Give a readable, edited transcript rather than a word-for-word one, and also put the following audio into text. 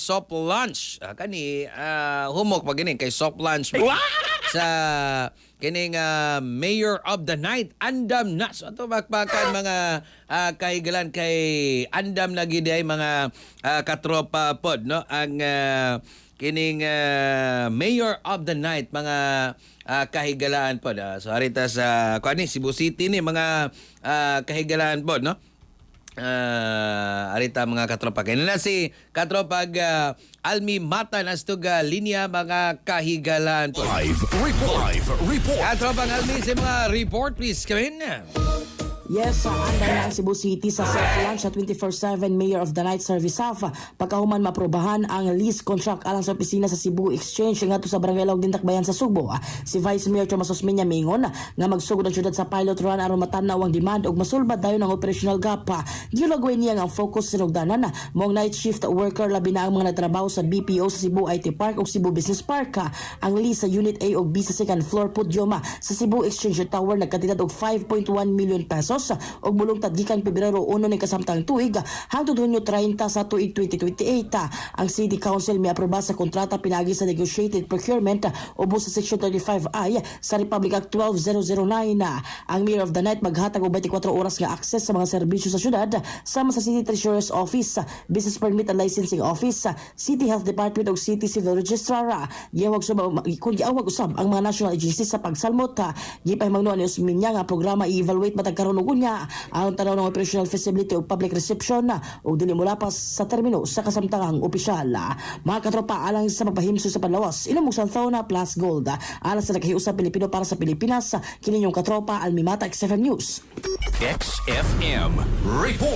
soft lunch. Humok pa gini kay soft lunch sa kining Mayor of the Night andam na so ato bakbakan mga kahigalan kay andam na gid ay mga katropa pod no ang kining Mayor of the Night mga kahigalaan pod. So arita sa kuani Cebu City ni mga kahigalaan pod no. Arita mga katropa. Kaya na si katropag Almi Mata Nastuga linya mga kahigalan po. Live report. Katropag Almi sa mga report please. Kawin na. Yes, anda na ang Cebu City sa self-launch sa 24/7 Mayor of the Night Service staff. Pagkahuman maprobahan ang lease contract alang sa opisina sa Cebu Exchange ngadto sa Barangay Laog din Tacbayan sa Subo. Si Vice Mayor Tomas Osmeña mingon nga magsugod ang syudad sa pilot run aron matanaw ang demand ug masulbad dayon ang operational gap. Gilagway niya ang focus sa sinugdanan mo night shift worker labi na ang mga nagtrabaho sa BPO sa Cebu IT Park ug Cebu Business Park. Ang lease sa Unit A ug B sa second floor podium sa Cebu Exchange Tower nagkatidad og 5.1 million pesos og bulong gikan Pebrero 1 ni kasamtang tuig hangtod Hunyo 30 sa tuig 2028. Ang City Council may aproba sa kontrata pinagi sa negotiated procurement ubos sa Section 35I sa Republic Act 12009. Ang Mayor of the Night maghatag og 24 oras nga access sa mga serbisyo sa syudad sama sa City Treasurer's Office, Business Permit and Licensing Office, City Health Department ug City Civil Registrar. Giawag usab ang mga national agencies sa pagsalmot. Gipahimangnuan ni Osmeña nga programa i-evaluate matag karon og unya ang tanaw ng operational feasibility o public reception o dili mulapas sa termino sa kasamtangang opisyal. Mga katropa alang sa mapahimso sa panlawas ilang Santhona plus Gold alang sa naghiusap Pilipino para sa Pilipinas kini yung katropa Almi Mata XFM News. XFM report.